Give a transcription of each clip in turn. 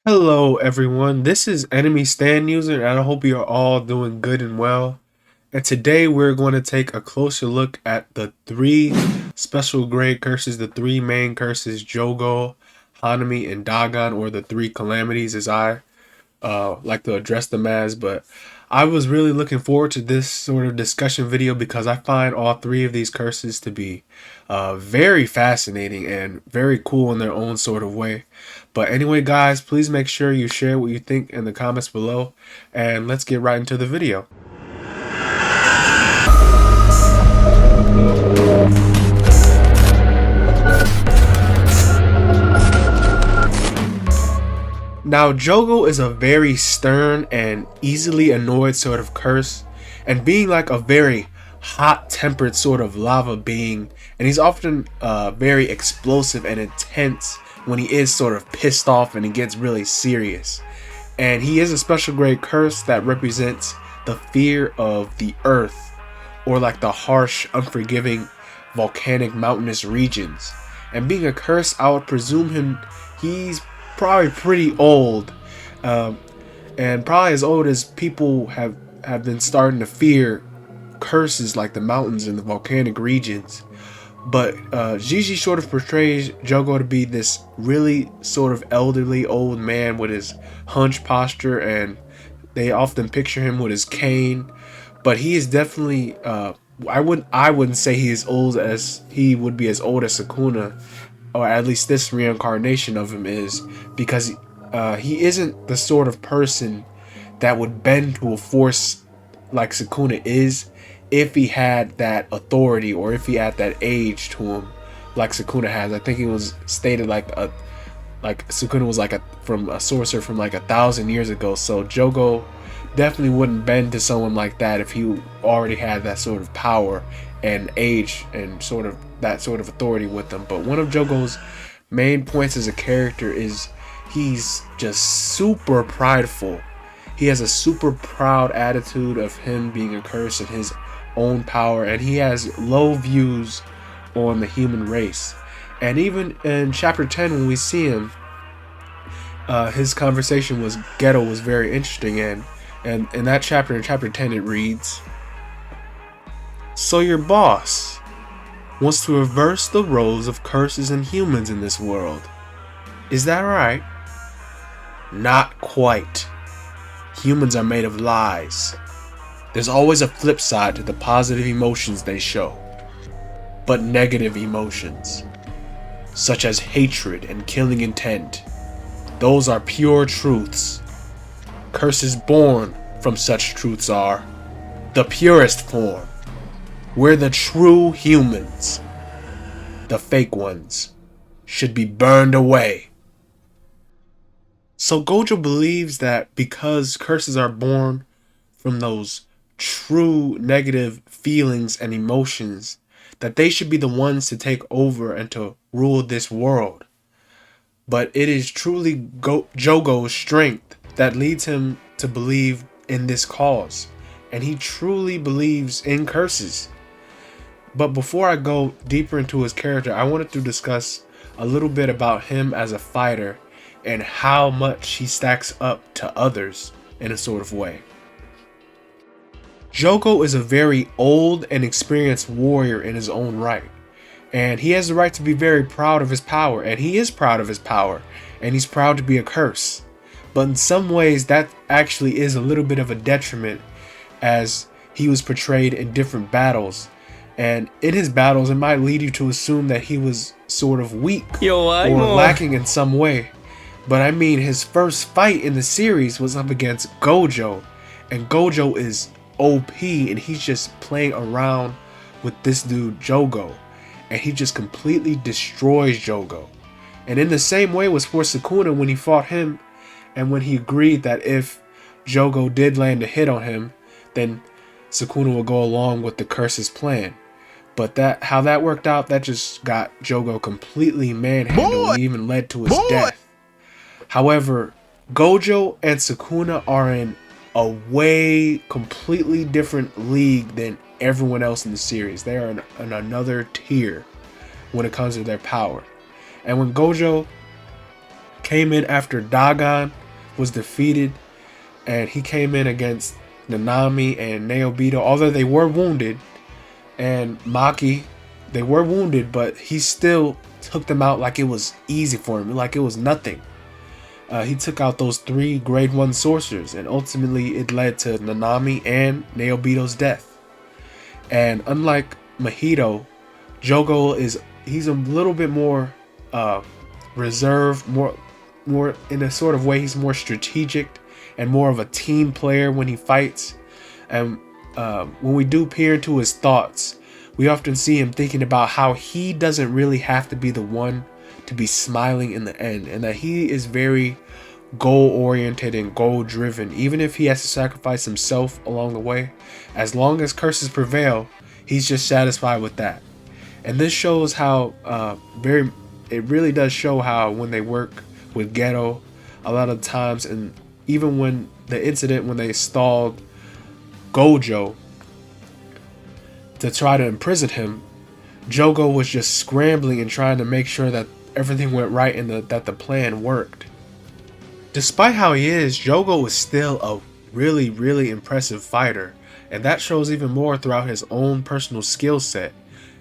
Hello everyone, this is Enemy Stand User and I hope you are all doing good and well. And today we're going to take a closer look at the three special grade curses, the three main curses, Jogo, Hanami, and Dagon, or the three calamities as I like to address them as. But I was really looking forward to this sort of discussion video because I find all three of these curses to be very fascinating and very cool in their own sort of way. But anyway, guys, please make sure you share what you think in the comments below, and let's get right into the video. Now, Jogo is a very stern and easily annoyed sort of curse, and being like a very hot-tempered sort of lava being, and he's often very explosive and intense when he is sort of pissed off and he gets really serious. And he is a special grade curse that represents the fear of the earth, or like the harsh, unforgiving, volcanic mountainous regions. And being a curse, I would presume he's probably pretty old, and probably as old as people have been starting to fear curses like the mountains and the volcanic regions. But Gigi sort of portrays Jogo to be this really sort of elderly old man with his hunched posture, and they often picture him with his cane. But he is definitely I wouldn't say he is old as he would be as old as Sukuna, or at least this reincarnation of him is, because he isn't the sort of person that would bend to a force like Sukuna is if he had that authority or if he had that age to him like Sukuna has. I think it was stated like Sukuna was like from a sorcerer from like 1,000 years ago. So Jogo definitely wouldn't bend to someone like that if he already had that sort of power and age and sort of that sort of authority with them. But one of Jogo's main points as a character is he's just super prideful. He has a super proud attitude of him being a curse and his own power, and he has low views on the human race. And even in chapter 10 when we see him, his conversation with Ghetto was very interesting, and in that chapter, in chapter 10, it reads, "So your boss wants to reverse the roles of curses and humans in this world. Is that right?" "Not quite. Humans are made of lies. There's always a flip side to the positive emotions they show. But negative emotions, such as hatred and killing intent, those are pure truths. Curses born from such truths are the purest form. We're the true humans. The fake ones should be burned away." So Gojo believes that because curses are born from those true negative feelings and emotions, that they should be the ones to take over and to rule this world. But it is truly Jogo's strength that leads him to believe in this cause, and he truly believes in curses. But before I go deeper into his character, I wanted to discuss a little bit about him as a fighter and how much he stacks up to others in a sort of way. Jogo is a very old and experienced warrior in his own right, and he has the right to be very proud of his power, and he is proud of his power, and he's proud to be a curse. But in some ways that actually is a little bit of a detriment, as he was portrayed in different battles, and in his battles it might lead you to assume that he was sort of weak or lacking in some way. But I mean, his first fight in the series was up against Gojo, and Gojo is OP, and he's just playing around with this dude Jogo, and he just completely destroys Jogo. And in the same way was for Sukuna when he fought him, and when he agreed that if Jogo did land a hit on him, then Sukuna would go along with the curse's plan. But how that worked out, that just got Jogo completely manhandled and even led to his death. However, Gojo and Sukuna are in a way completely different league than everyone else in the series. They are in another tier when it comes to their power. And when Gojo came in after Dagon was defeated, and he came in against Hanami and Naobito, although they were wounded, and Maki, they were wounded, but he still took them out like it was easy for him, like it was nothing. He took out those 3 grade 1 sorcerers, and ultimately it led to Nanami and Naobito's death. And unlike Mahito, Jogo he's a little bit more reserved, more in a sort of way. He's more strategic and more of a team player when he fights. And when we do peer into his thoughts, we often see him thinking about how he doesn't really have to be the one to be smiling in the end, and that he is very goal oriented and goal driven, even if he has to sacrifice himself along the way. As long as curses prevail, he's just satisfied with that. And this shows how it really does show how when they work with Ghetto a lot of times, and even when the incident when they stalled Gojo to try to imprison him, Jogo was just scrambling and trying to make sure that everything went right and that the plan worked. Despite how he is, Jogo is still a really, really impressive fighter, and that shows even more throughout his own personal skill set.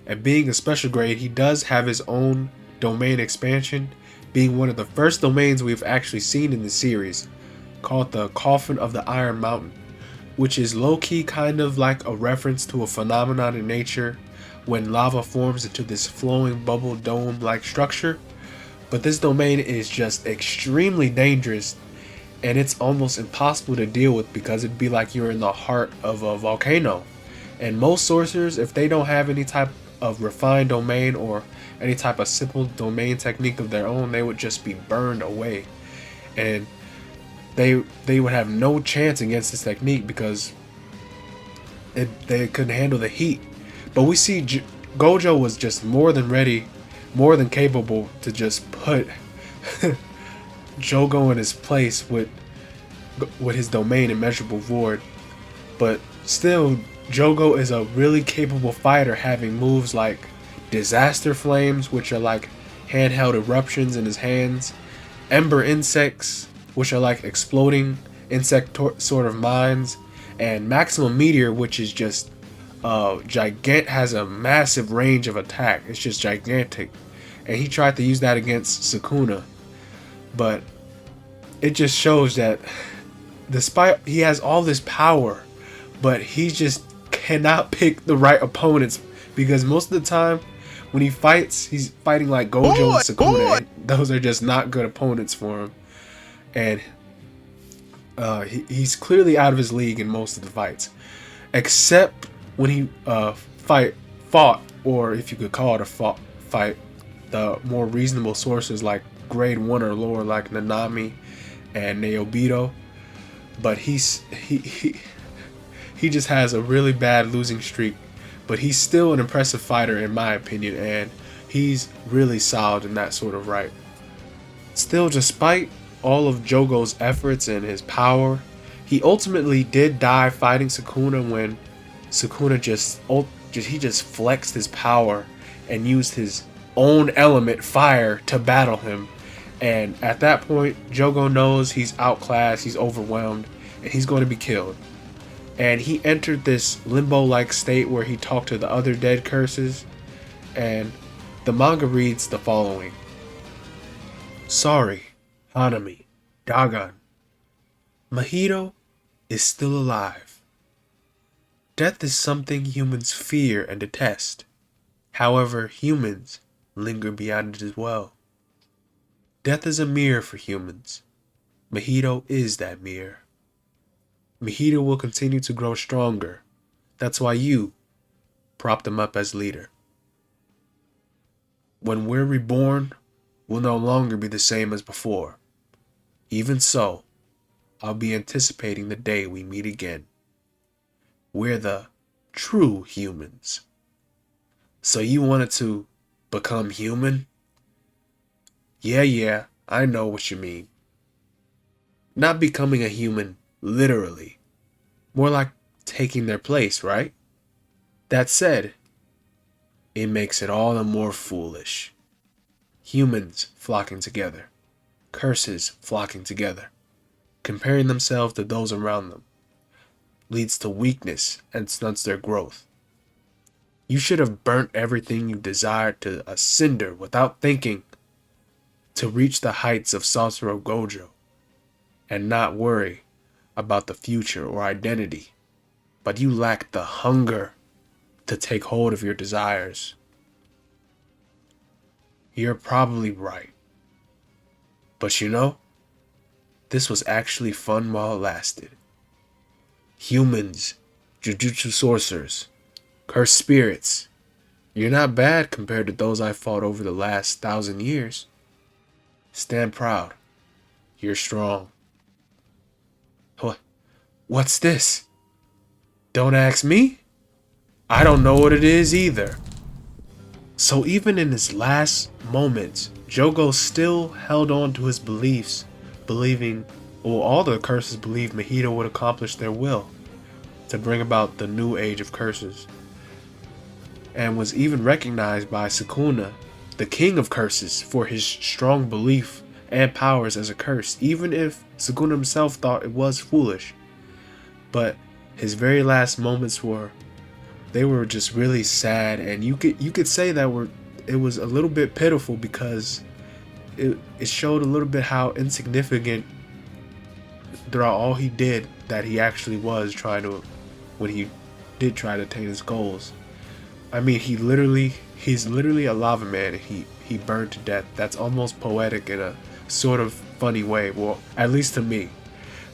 And being a special grade, he does have his own domain expansion, being one of the first domains we've actually seen in the series, called the Coffin of the Iron Mountain, which is low-key kind of like a reference to a phenomenon in nature when lava forms into this flowing bubble dome-like structure. But this domain is just extremely dangerous, and it's almost impossible to deal with because it'd be like you're in the heart of a volcano. And most sorcerers, if they don't have any type of refined domain or any type of simple domain technique of their own, they would just be burned away. And they would have no chance against this technique because they couldn't handle the heat. But we see Gojo was just more than ready, more than capable to just put Jogo in his place with his domain Immeasurable Void. But still, Jogo is a really capable fighter, having moves like Disaster Flames, which are like handheld eruptions in his hands, Ember Insects, which are like exploding insect sort of mines, and Maximum Meteor, which is just has a massive range of attack. It's just gigantic, and he tried to use that against Sukuna, but it just shows that despite he has all this power, but he just cannot pick the right opponents, because most of the time when he fights, he's fighting like Gojo and Sukuna, and those are just not good opponents for him. And he's clearly out of his league in most of the fights, except when he fought, or if you could call it a fight, the more reasonable sources like grade 1 or lower, like Nanami and Naobito. But he just has a really bad losing streak, but he's still an impressive fighter in my opinion, and he's really solid in that sort of right. Still, despite all of Jogo's efforts and his power, he ultimately did die fighting Sukuna when Sukuna just flexed his power and used his own element, fire, to battle him. And at that point, Jogo knows he's outclassed, he's overwhelmed, and he's going to be killed. And he entered this limbo-like state where he talked to the other dead curses, and the manga reads the following. Sorry, Hanami, Dagon. Mahito is still alive. Death is something humans fear and detest. However, humans linger beyond it as well. Death is a mirror for humans. Mahito is that mirror. Mahito will continue to grow stronger. That's why you propped him up as leader. When we're reborn, we'll no longer be the same as before. Even so, I'll be anticipating the day we meet again. We're the true humans. So you wanted to become human? Yeah, I know what you mean. Not becoming a human literally. More like taking their place, right? That said, it makes it all the more foolish. Humans flocking together. curses flocking together, comparing themselves to those around them, leads to weakness and stunts their growth. You should have burnt everything you desired to a cinder without thinking to reach the heights of Sasuro Gojo and not worry about the future or identity. But you lacked the hunger to take hold of your desires. You're probably right. But you know, this was actually fun while it lasted. Humans, jujutsu sorcerers, cursed spirits, you're not bad compared to those I fought over the last 1,000 years. Stand proud. You're strong. What's this? Don't ask me. I don't know what it is either. So even in his last moments, Jogo still held on to his beliefs, all the curses believed Mahito would accomplish their will to bring about the new age of curses, and was even recognized by Sukuna, the king of curses, for his strong belief and powers as a curse, even if Sukuna himself thought it was foolish. But his very last moments were just really sad, and you could say that it was a little bit pitiful, because it showed a little bit how insignificant throughout all he did that he actually was when he did try to attain his goals. I mean, he's literally a lava man, and he burned to death. That's almost poetic in a sort of funny way, well, at least to me.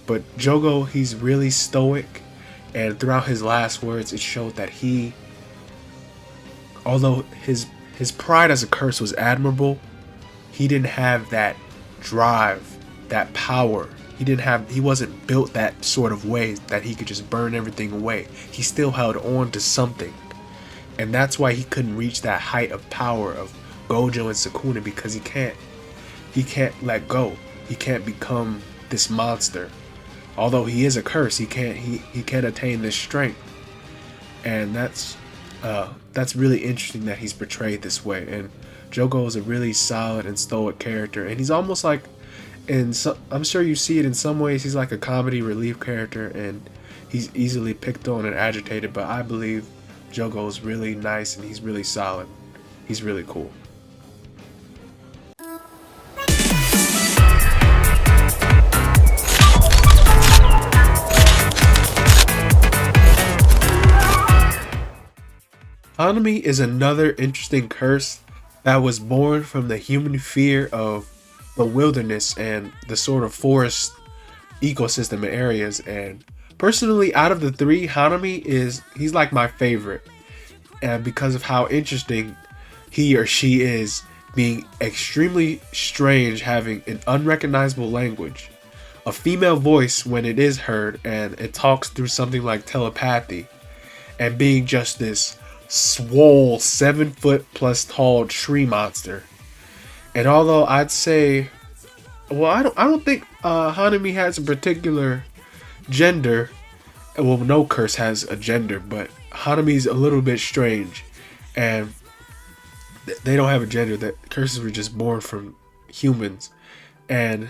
But Jogo, he's really stoic, and throughout his last words, it showed that although his pride as a curse was admirable, he didn't have that drive, that power. He wasn't built that sort of way that he could just burn everything away. He still held on to something. And that's why he couldn't reach that height of power of Gojo and Sukuna, because he can't let go. He can't become this monster. Although he is a curse, he can't attain this strength. And that's really interesting that he's portrayed this way. And Jogo is a really solid and stoic character, and he's almost like, I'm sure you see it in some ways, he's like a comedy relief character, and he's easily picked on and agitated, but I believe Jogo is really nice, and he's really solid. He's really cool. Hanami is another interesting curse that was born from the human fear of the wilderness and the sort of forest ecosystem areas. And personally, out of the three, Hanami he's like my favorite, and because of how interesting he or she is, being extremely strange, having an unrecognizable language, a female voice when it is heard, and it talks through something like telepathy, and being just this swole 7-foot plus tall tree monster. And although I'd say, well, I don't think Hanami has a particular gender. Well, no curse has a gender, but Hanami's a little bit strange, and they don't have a gender. That curses were just born from humans, and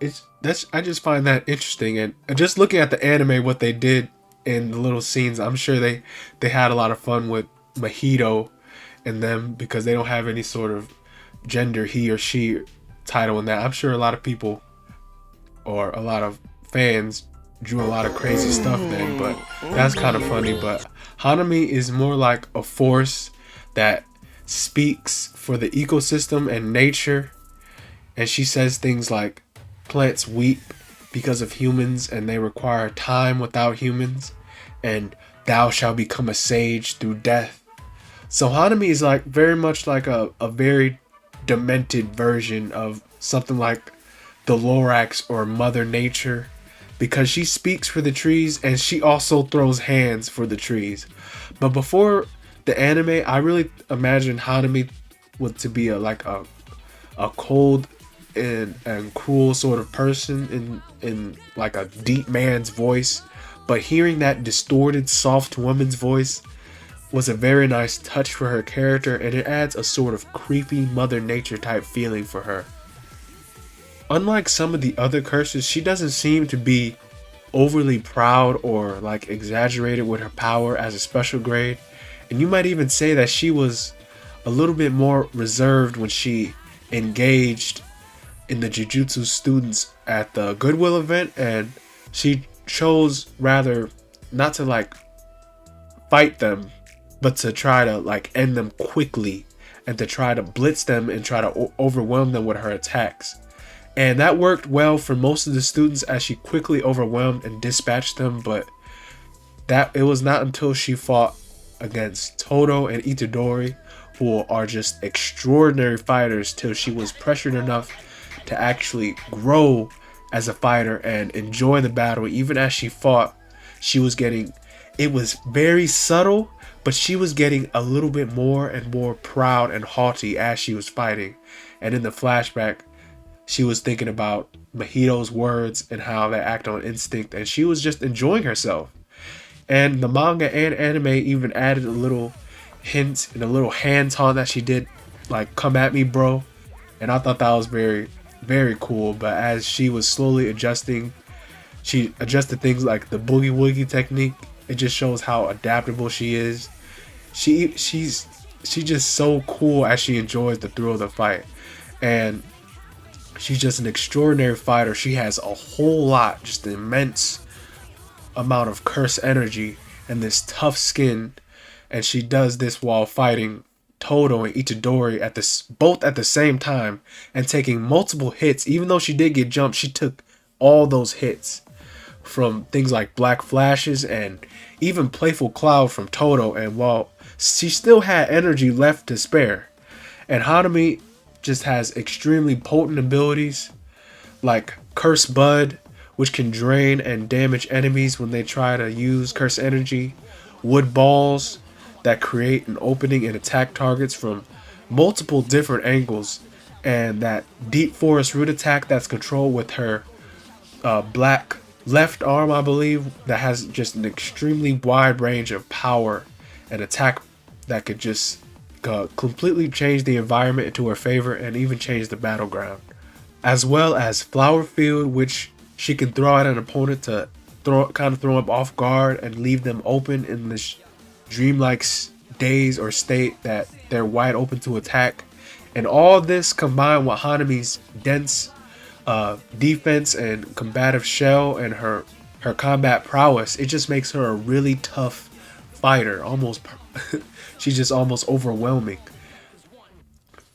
I just find that interesting. And just looking at the anime, what they did in the little scenes, I'm sure they had a lot of fun with Mahito and them, because they don't have any sort of gender, he or she title in that. I'm sure a lot of people or a lot of fans drew a lot of crazy stuff then, but that's kind of funny. But Hanami is more like a force that speaks for the ecosystem and nature, and she says things like, plants weep because of humans, and they require time without humans, and thou shalt become a sage through death. So Hanami is like very much like a very demented version of something like the Lorax or Mother Nature, because she speaks for the trees and she also throws hands for the trees. But before the anime, I really imagined Hanami to be a cold and cruel sort of person in like a deep man's voice. But hearing that distorted, soft woman's voice was a very nice touch for her character, and it adds a sort of creepy Mother Nature type feeling for her. unlike some of the other curses, she doesn't seem to be overly proud or like exaggerated with her power as a special grade. And you might even say that she was a little bit more reserved when she engaged in the Jujutsu students at the Goodwill event, and she chose rather not to like fight them, but to try to like end them quickly and to try to blitz them and try to overwhelm them with her attacks. And that worked well for most of the students as she quickly overwhelmed and dispatched them, but that it was not until she fought against Todo and Itadori, who are just extraordinary fighters, till she was pressured enough to actually grow as a fighter and enjoy the battle. Even as she fought, she was getting, it was very subtle, but she was getting a little bit more and more proud and haughty as she was fighting. And in the flashback, she was thinking about Mahito's words and how they act on instinct, and she was just enjoying herself. And the manga and anime even added a little hint and a little hand taunt that she did, like, "Come at me, bro." And I thought that was very, very cool. But as she was slowly adjusting, she adjusted things like the boogie woogie technique. It just shows how adaptable she is. She's just so cool as she enjoys the thrill of the fight. And she's just an extraordinary fighter. She has a whole lot, just an immense amount of curse energy and this tough skin. And she does this while fighting Todo and Itadori both at the same time and taking multiple hits. Even though she did get jumped, she took all those hits from things like Black Flashes and even Playful Cloud from Todo. And while she still had energy left to spare. And Hanami just has extremely potent abilities like Curse Bud, which can drain and damage enemies when they try to use curse energy. Wood Balls that create an opening and attack targets from multiple different angles. And that Deep Forest Root attack that's controlled with her black left arm, I believe, that has just an extremely wide range of power and attack that could just completely change the environment into her favor and even change the battleground. As well as Flower Field, which she can throw at an opponent to throw them off guard and leave them open in this dreamlike daze or state that they're wide open to attack. And all this combined with Hanami's dense defense and combative shell and her combat prowess, it just makes her a really tough fighter. Almost she's just almost overwhelming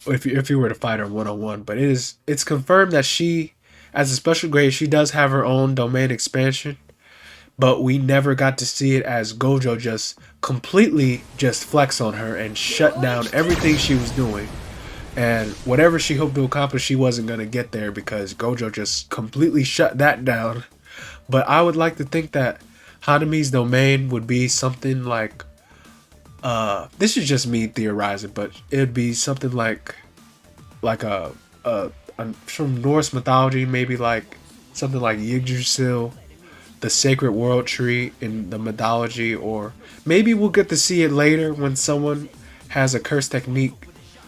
if you were to fight her one-on-one. But it's confirmed that she, as a special grade, she does have her own domain expansion, but we never got to see it as Gojo just completely just flex on her and shut down everything she was doing. And whatever she hoped to accomplish, she wasn't going to get there because Gojo just completely shut that down. But I would like to think that Hanami's domain would be something like, this is just me theorizing, but it'd be something like a from Norse mythology, maybe like something like Yggdrasil, the sacred world tree in the mythology, or maybe we'll get to see it later when someone has a curse technique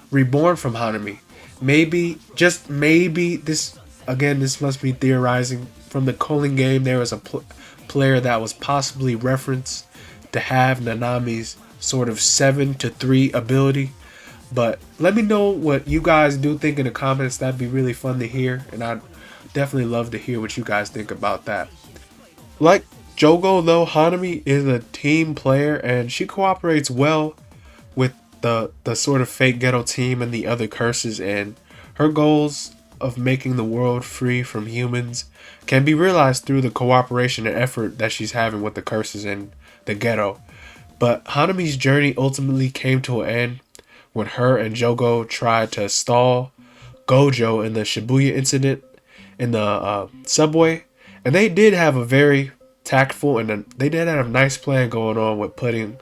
reborn from Hanami. Maybe, just maybe, this must be theorizing. From the Colin game, there was a player that was possibly referenced to have Nanami's sort of 7-3 ability. But let me know what you guys do think in the comments. That'd be really fun to hear, and I'd definitely love to hear what you guys think about that. Like Jogo, though, Hanami is a team player, and she cooperates well with the sort of fake ghetto team and the other curses, and her goals of making the world free from humans can be realized through the cooperation and effort that she's having with the curses in the ghetto. But Hanami's journey ultimately came to an end when her and Jogo tried to stall Gojo in the Shibuya incident in the subway. And they did have a very tactful and they did have a nice plan going on with putting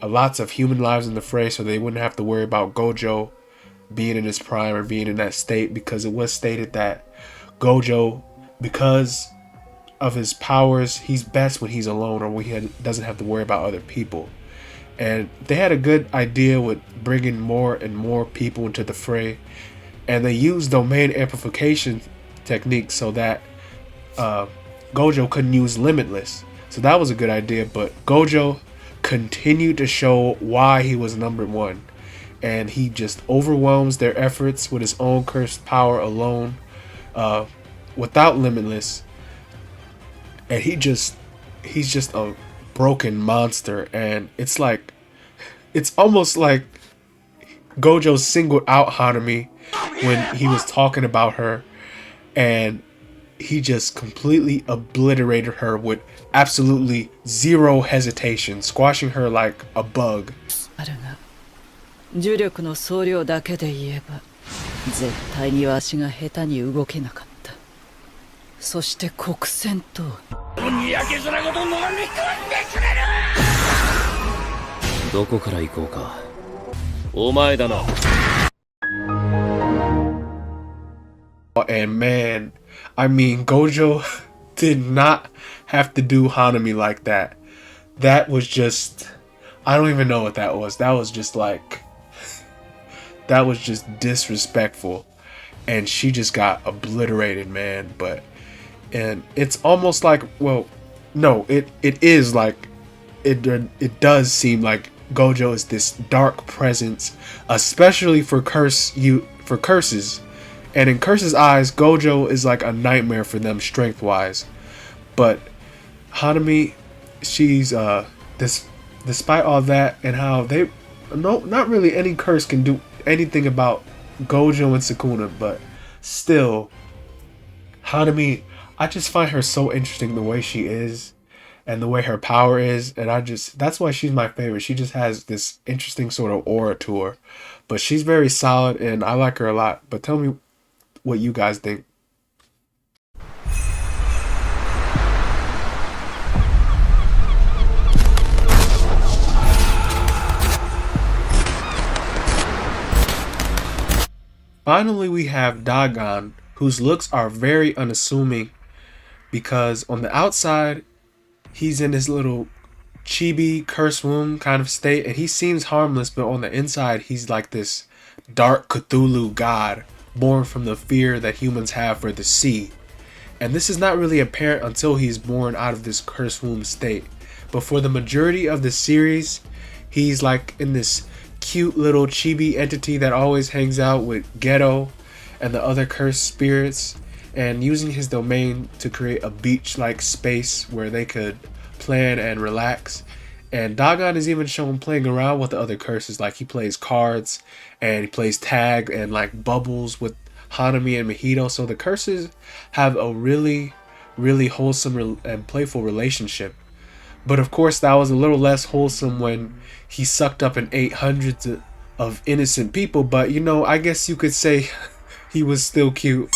lots of human lives in the fray, so they wouldn't have to worry about Gojo being in his prime or being in that state, because it was stated that Gojo, because of his powers, he's best when he's alone or when he doesn't have to worry about other people. And they had a good idea with bringing more and more people into the fray, and they used domain amplification technique so that Gojo couldn't use Limitless. So that was a good idea, but Gojo continued to show why he was number one. And he just overwhelms their efforts with his own cursed power alone, without Limitless. And he's just a broken monster. And it's almost like Gojo singled out Hanami when he was talking about her, and he just completely obliterated her with absolutely zero hesitation, squashing her like a bug. 呪力の総量だけで言えば絶対にわしが下手に動けなかった。そして国戦とにやけづらこと飲み込んでくれる。どこから行こうか。お前だな。And man, I mean, Gojo did not have to do Hanami like that. That was just, I don't even know what that was. That was just disrespectful. And she just got obliterated, man. And it's almost like, well, no, it is like, it does seem like Gojo is this dark presence, especially for curses. And in Curse's eyes, Gojo is like a nightmare for them strength-wise. But Hanami, she's despite all that and how not really any curse can do anything about Gojo and Sukuna, but still, Hanami, I just find her so interesting the way she is and the way her power is, and that's why she's my favorite. She just has this interesting sort of aura to her. But she's very solid and I like her a lot. But tell me what you guys think. Finally, we have Dagon, whose looks are very unassuming because on the outside, he's in this little chibi cursed womb kind of state and he seems harmless, but on the inside, he's like this dark Cthulhu god born from the fear that humans have for the sea. And this is not really apparent until he's born out of this cursed womb state. But for the majority of the series, he's like in this cute little chibi entity that always hangs out with Ghetto and the other cursed spirits, and using his domain to create a beach-like space where they could plan and relax. And Dagon is even shown playing around with the other curses, like he plays cards and he plays tag and like bubbles with Hanami and Mahito. So the curses have a really, really wholesome and playful relationship. But of course, that was a little less wholesome when he sucked up and ate hundreds of innocent people. But you know, I guess you could say he was still cute.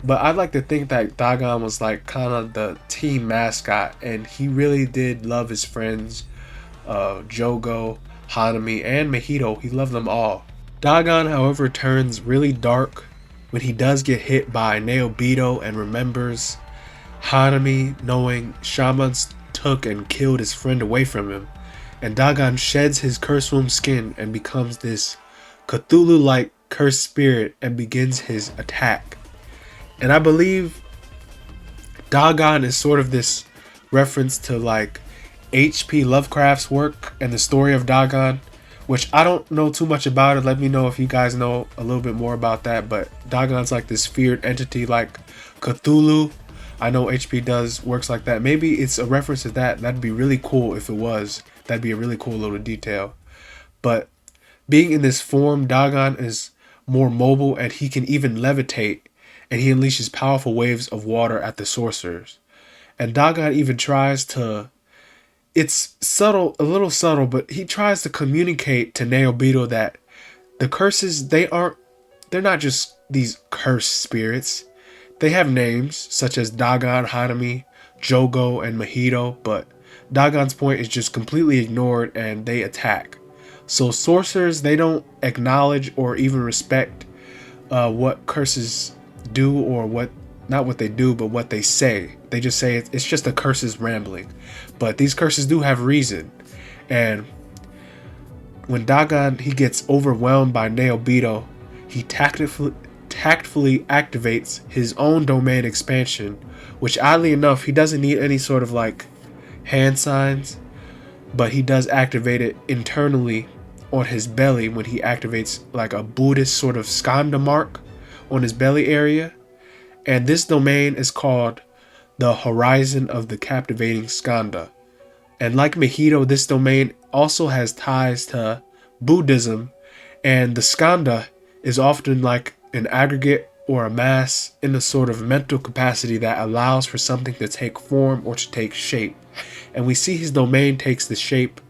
But I'd like to think that Dagon was like kind of the team mascot, and he really did love his friends, Jogo, Hanami, and Mahito. He loved them all. Dagon, however, turns really dark when he does get hit by Naobito and remembers Hanami knowing shamans took and killed his friend away from him. And Dagon sheds his cursed womb skin and becomes this Cthulhu-like cursed spirit and begins his attack. And I believe Dagon is sort of this reference to like H.P. Lovecraft's work and the story of Dagon, which I don't know too much about it. Let me know if you guys know a little bit more about that. But Dagon's like this feared entity like Cthulhu. I know HP does works like that. Maybe it's a reference to that. That'd be really cool if it was. That'd be a really cool little detail. But being in this form, Dagon is more mobile and he can even levitate. And he unleashes powerful waves of water at the sorcerers. And Dagon even tries to, it's subtle, a little subtle, but he tries to communicate to Naobito that the curses, they're not just these cursed spirits. They have names such as Dagon, Hanami, Jogo, and Mahito, but Dagon's point is just completely ignored and they attack. So sorcerers, they don't acknowledge or even respect what curses do, or what, not what they do, but what they say. They just say it's just a curse's rambling. But these curses do have reason. And when Dagon, he gets overwhelmed by Naobito, he tactfully tactfully activates his own domain expansion, which oddly enough, he doesn't need any sort of like hand signs, but he does activate it internally on his belly when he activates like a Buddhist sort of skanda mark on his belly area. And this domain is called the Horizon of the Captivating Skanda. And like Mahito, this domain also has ties to Buddhism, and the skanda is often like an aggregate or a mass in a sort of mental capacity that allows for something to take form or to take shape. And we see his domain takes the shape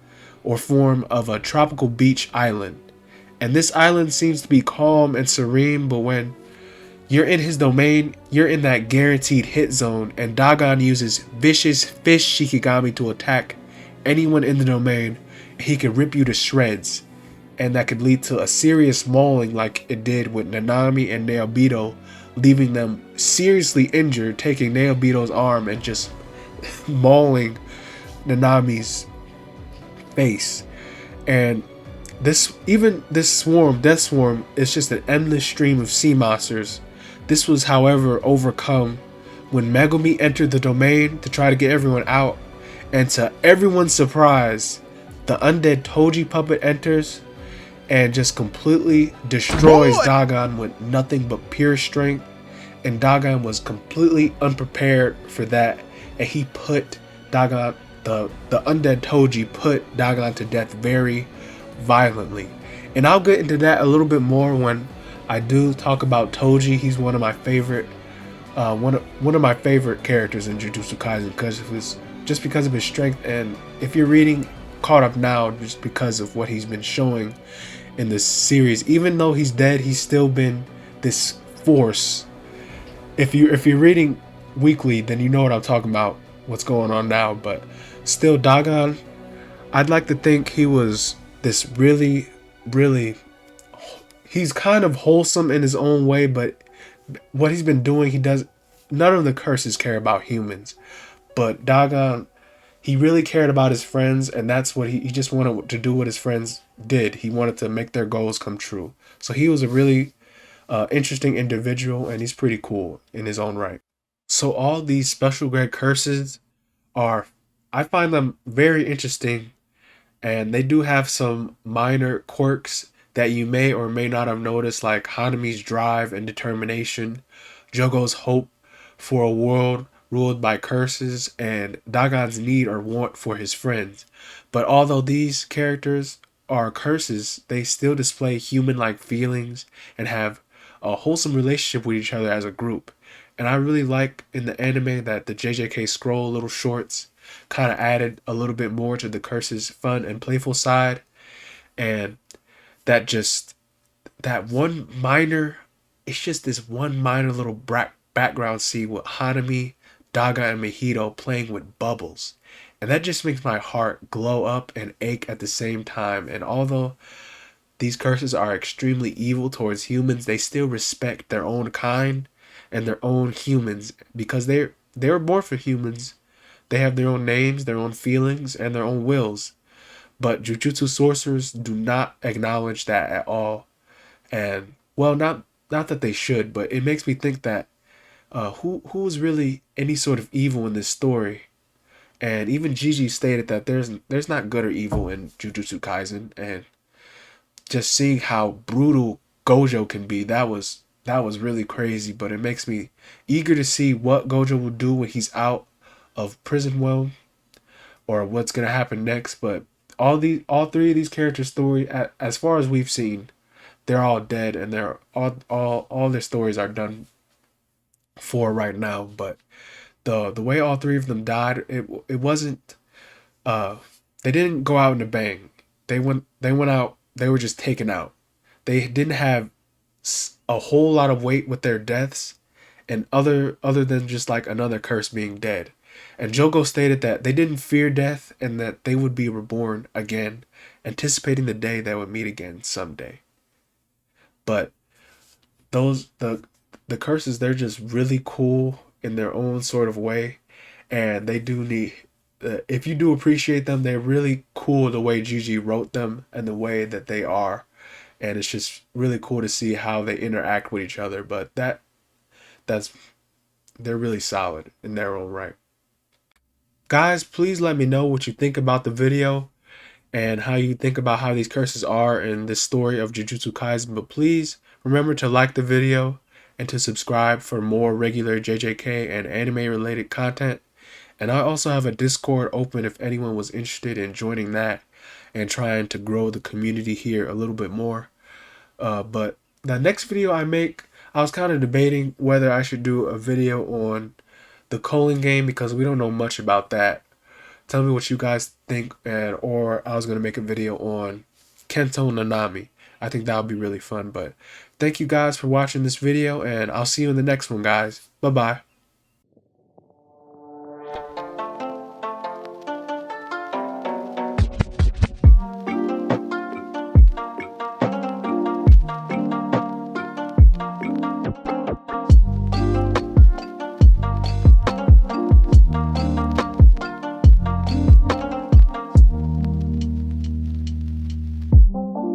or form of a tropical beach island. And this island seems to be calm and serene, but when you're in his domain, you're in that guaranteed hit zone, and Dagon uses vicious fish Shikigami to attack anyone in the domain. He can rip you to shreds, and that could lead to a serious mauling like it did with Hanami and Naobito, leaving them seriously injured, taking Naobito's arm and just mauling Nanami's face. And this death swarm is just an endless stream of sea monsters. This was, however, overcome when Megumi entered the domain to try to get everyone out, and to everyone's surprise, the undead Toji puppet enters and just completely destroys Dagon with nothing but pure strength. And Dagon was completely unprepared for that, and he put Dagon, the undead Toji put Dagon to death very violently. And I'll get into that a little bit more when I do talk about Toji. He's one of my favorite one of my favorite characters in Jujutsu Kaisen because of his strength. And if you're reading Caught Up Now, just because of what he's been showing in this series, even though he's dead, he's still been this force. If you're reading weekly, then you know what I'm talking about, what's going on now. But still, Dagon, I'd like to think he was this really he's kind of wholesome in his own way, but what he's been doing, none of the curses care about humans. But Dagon, he really cared about his friends, and that's what he just wanted to do what his friends did. He wanted to make their goals come true. So he was a really interesting individual, and he's pretty cool in his own right. So all these special grade curses I find them very interesting, and they do have some minor quirks that you may or may not have noticed, like Hanami's drive and determination, Jogo's hope for a world ruled by curses, and Dagon's need or want for his friends. But although these characters are curses, they still display human-like feelings and have a wholesome relationship with each other as a group. And I really like in the anime that the JJK scroll little shorts kind of added a little bit more to the curses' fun and playful side. And that one minor, it's just this one minor little background scene with Hanami, Daga, and Mahito playing with bubbles. And that just makes my heart glow up and ache at the same time. And although these curses are extremely evil towards humans, they still respect their own kind and their own humans, because they were born for humans. They have their own names, their own feelings, and their own wills. But Jujutsu sorcerers do not acknowledge that at all. And, well, not that they should, but it makes me think that who is really any sort of evil in this story? And even Gigi stated that there's not good or evil in Jujutsu Kaisen. And just seeing how brutal Gojo can be, that was really crazy. But it makes me eager to see what Gojo will do when he's out of prison well, or what's gonna happen next. But all three of these characters' story, as far as we've seen, they're all dead, and they're all their stories are done for right now. But the way all three of them died, it wasn't they didn't go out in a bang. They went out, they were just taken out. They didn't have a whole lot of weight with their deaths, and other than just like another curse being dead. And Jogo stated that they didn't fear death, and that they would be reborn again, anticipating the day they would meet again someday. But the curses, they're just really cool in their own sort of way, and they do need, if you do appreciate them, they're really cool the way Gigi wrote them and the way that they are. and it's just really cool to see how they interact with each other. But that's they're really solid in their own right. Guys, please let me know what you think about the video and how you think about how these curses are in this story of Jujutsu Kaisen. But please remember to like the video and to subscribe for more regular JJK and anime related content. And I also have a Discord open if anyone was interested in joining that and trying to grow the community here a little bit more. But the next video I make, I was kind of debating whether I should do a video on the Colon game because we don't know much about that. Tell me what you guys think, or I was going to make a video on Kento Nanami. I think that would be really fun. But thank you guys for watching this video, and I'll see you in the next one, guys. Bye-bye.